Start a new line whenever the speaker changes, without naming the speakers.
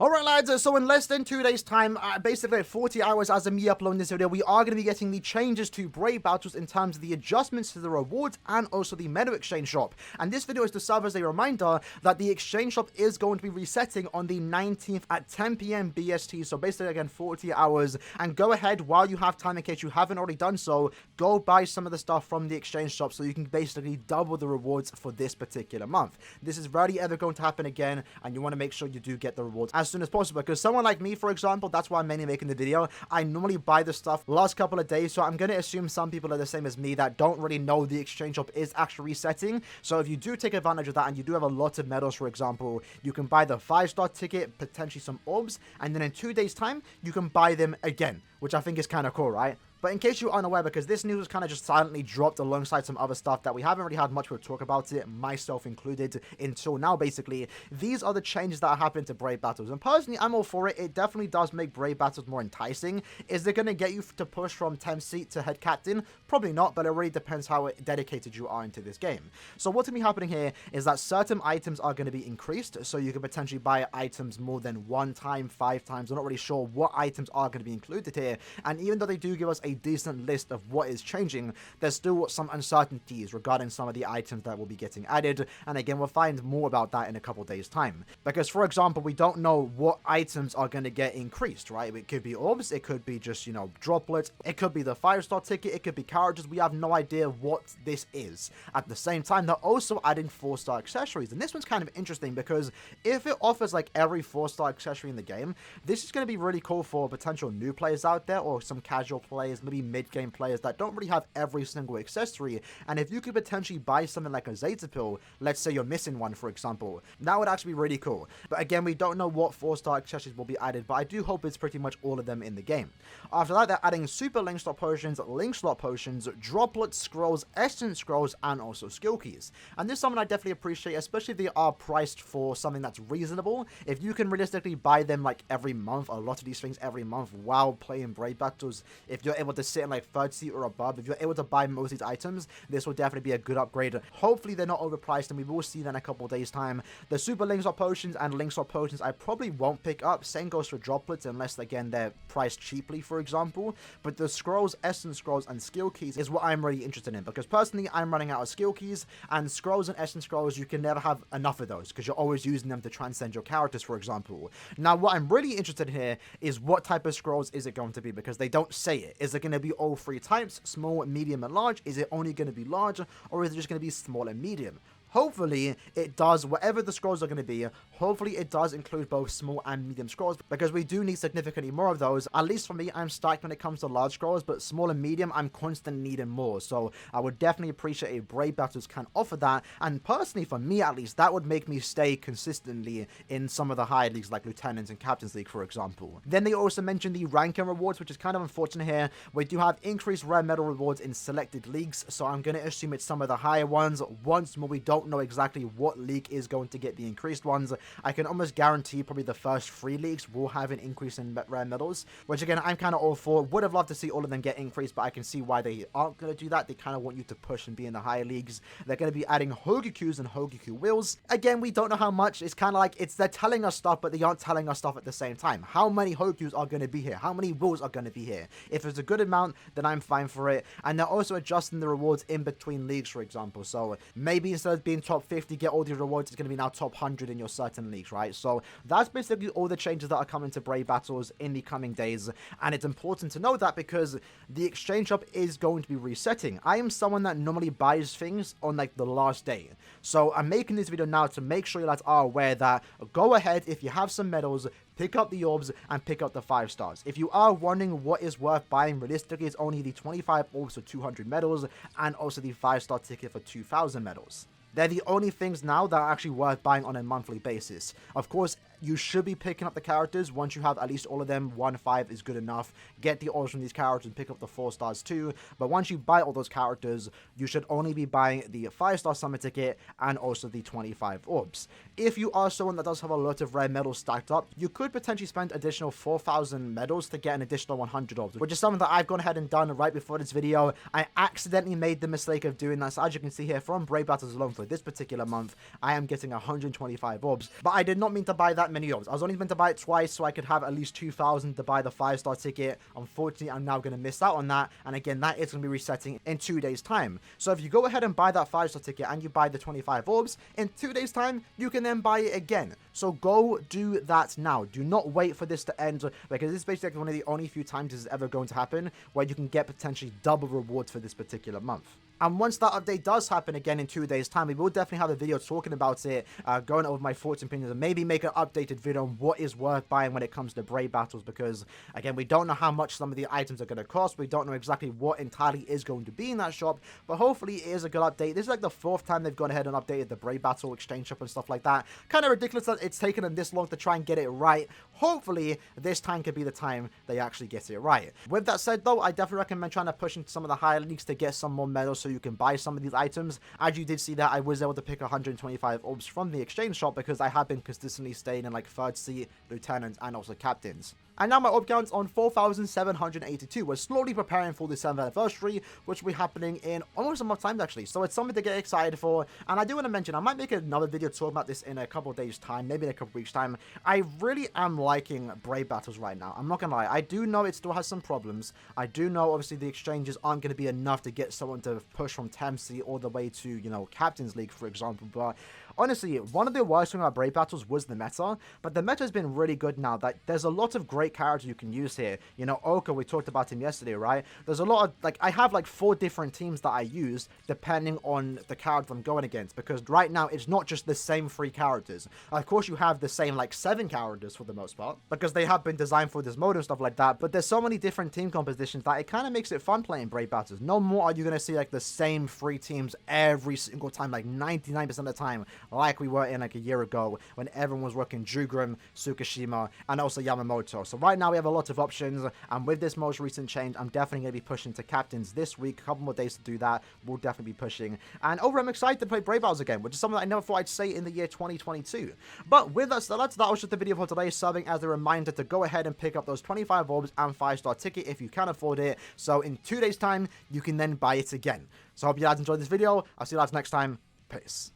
Alright lads, so in less than 2 days time, basically 40 hours as of me uploading this video, we are going to be getting the changes to Brave Battles in terms of the adjustments to the rewards and also the meta exchange shop. And this video is to serve as a reminder that the exchange shop is going to be resetting on the 19th at 10 PM BST, so basically again 40 hours. And go ahead while you have time, in case you haven't already done so, go buy some of the stuff from the exchange shop so you can basically double the rewards for this particular month. This is rarely ever going to happen again, and you want to make sure you do get the rewards as soon as possible, because someone like me, for example, that's why I'm mainly making the video. I normally buy the stuff last couple of days, so I'm going to assume some people are the same as me that don't really know the exchange shop is actually resetting. So if you do take advantage of that and you do have a lot of medals, for example, you can buy the 5-star ticket, potentially some orbs, and then in 2 days time you can buy them again, which I think is kind of cool, right? But in case you are unaware, because this news was kind of just silently dropped alongside some other stuff that we haven't really had much of a talk about it, myself included, until now basically, these are the changes that are happening to Brave Battles. And personally, I'm all for it. It definitely does make Brave Battles more enticing. Is it going to get you to push from 10th seat to head captain? Probably not, but it really depends how dedicated you are into this game. So what's going to be happening here is that certain items are going to be increased, so you can potentially buy items more than 1 time, 5 times. I'm not really sure what items are going to be included here, and even though they do give us a decent list of what is changing, there's still some uncertainties regarding some of the items that will be getting added, and again we'll find more about that in a couple days time, because for example we don't know what items are going to get increased, right? It could be orbs, it could be just, you know, droplets, it could be the 5-star ticket, it could be characters. We have no idea what this is. At the same time, they're also adding 4-star accessories, and this one's kind of interesting because if it offers like every 4-star accessory in the game, this is going to be really cool for potential new players out there, or some casual players, maybe mid-game players that don't really have every single accessory. And if you could potentially buy something like a Zeta pill, let's say you're missing one, for example, that would actually be really cool. But again, we don't know what 4-star accessories will be added, but I do hope it's pretty much all of them in the game. After that, they're adding super link slot potions, droplets, scrolls, essence scrolls, and also skill keys. And this is something I definitely appreciate, especially if they are priced for something that's reasonable. If you can realistically buy them like every month, a lot of these things every month while playing Brave Battles, if you're able to sit in like 3rd seat or above, if you're able to buy most of these items, this will definitely be a good upgrade. Hopefully they're not overpriced, and we will see that in a couple days time. The super link slot potions and link slot potions I probably won't pick up. Same goes for droplets, unless again they're priced cheaply, for example. But the scrolls, essence scrolls, and skill keys is what I'm really interested in, because personally I'm running out of skill keys, and scrolls and essence scrolls, you can never have enough of those because you're always using them to transcend your characters, for example. Now what I'm really interested in here is what type of scrolls is it going to be, because they don't say it. Is it going to be all 3 types, small, medium, and large? Is it only going to be large, or is it just going to be small and medium? Hopefully it does, whatever the scrolls are going to be, hopefully it does include both small and medium scrolls, because we do need significantly more of those. At least for me, I'm stacked when it comes to large scrolls, but small and medium, I'm constantly needing more. So I would definitely appreciate if Brave Battles can offer that, and personally for me at least, that would make me stay consistently in some of the higher leagues like Lieutenants and Captain's League, for example. Then they also mentioned the ranking rewards, which is kind of unfortunate here. We do have increased rare medal rewards in selected leagues, so I'm going to assume it's some of the higher ones. Once more, we don't know exactly what league is going to get the increased ones. I can almost guarantee probably the first 3 leagues will have an increase in rare medals, which again I'm kind of all for. Would have loved to see all of them get increased, but I can see why they aren't going to do that. They kind of want you to push and be in the higher leagues. They're going to be adding Hogakyus and Hogakyu wheels. Again, we don't know how much. It's kind of like they're telling us stuff, but they aren't telling us stuff at the same time. How many Hogakyus are going to be here? How many wheels are going to be here? If it's a good amount, then I'm fine for it. And they're also adjusting the rewards in between leagues, for example. So maybe instead of being top 50, get all these rewards, it's going to be now top 100 in your certain leagues, right? So that's basically all the changes that are coming to Brave Battles in the coming days, and it's important to know that because the exchange shop is going to be resetting. I am someone that normally buys things on like the last day, so I'm making this video now to make sure you guys are aware that go ahead, if you have some medals, pick up the orbs and pick up the 5 stars. If you are wondering what is worth buying, realistically it's only the 25 orbs for 200 medals and also the 5-star ticket for 2,000 medals. They're the only things now that are actually worth buying on a monthly basis. Of course, you should be picking up the characters once you have at least all of them. 1-5 is good enough. Get the orbs from these characters and pick up the 4 stars too. But once you buy all those characters, you should only be buying the 5-star summon ticket and also the 25 orbs. If you are someone that does have a lot of rare medals stacked up, you could potentially spend additional 4,000 medals to get an additional 100 orbs, which is something that I've gone ahead and done right before this video. I accidentally made the mistake of doing that. So as you can see here, from Brave Battles alone for this particular month, I am getting 125 orbs. But I did not mean to buy that many orbs. I was only meant to buy it twice so I could have at least 2,000 to buy the 5-star ticket. Unfortunately, I'm now going to miss out on that. And again, that is going to be resetting in 2 days time. So if you go ahead and buy that 5-star ticket and you buy the 25 orbs, in 2 days time, you can then buy it again. So go do that now. Do not wait for this to end, because this is basically like one of the only few times this is ever going to happen where you can get potentially double rewards for this particular month. And once that update does happen again in 2 days time, we will definitely have a video talking about it, going over my thoughts and opinions, and maybe make an updated video on what is worth buying when it comes to Brave Battles, because again, we don't know how much some of the items are going to cost. We don't know exactly what entirely is going to be in that shop, but hopefully it is a good update. This is like the 4th time they've gone ahead and updated the Brave Battle exchange shop and stuff like that. Kind of ridiculous that it's taken them this long to try and get it right. Hopefully this time could be the time they actually get it right. With that said though, I definitely recommend trying to push into some of the higher leagues to get some more medals so you can buy some of these items. As you did see that I was able to pick 125 orbs from the exchange shop because I have been consistently staying in like 3rd seat, lieutenants, and also captains. And now my orb count's on 4,782. We're slowly preparing for the 7th anniversary, which will be happening in almost a month's time actually. So it's something to get excited for. And I do want to mention, I might make another video talking about this in a couple of days time, maybe in a couple of weeks time. I really am liking Brave Battles right now. I'm not gonna lie. I do know it still has some problems. I do know obviously the exchanges aren't going to be enough to get someone to push from 10th seat all the way to, you know, Captain's League, for example. But honestly, one of the worst things about Brave Battles was the meta, but the meta has been really good now. That there's a lot of great characters you can use here. You know, Oka, we talked about him yesterday, right? There's a lot of, like, I have like 4 different teams that I use depending on the character I'm going against, because right now it's not just the same 3 characters. Of course, you have the same like 7 characters for the most part, because they have been designed for this mode and stuff like that, but there's so many different team compositions that it kind of makes it fun playing Brave Battles. No more are you going to see like the same 3 teams every single time, like 99% of the time, like we were in like a year ago when everyone was working Jugrim, Tsukishima, and also Yamamoto. So right now we have a lot of options, and with this most recent change, I'm definitely going to be pushing to captains this week. A couple more days to do that. We'll definitely be pushing. And I'm excited to play Brave Battles again, which is something that I never thought I'd say in the year 2022. But with that said, that was just the video for today, serving as a reminder to go ahead and pick up those 25 orbs and 5-star ticket if you can afford it. So in 2 days time, you can then buy it again. So I hope you guys enjoyed this video. I'll see you guys next time. Peace.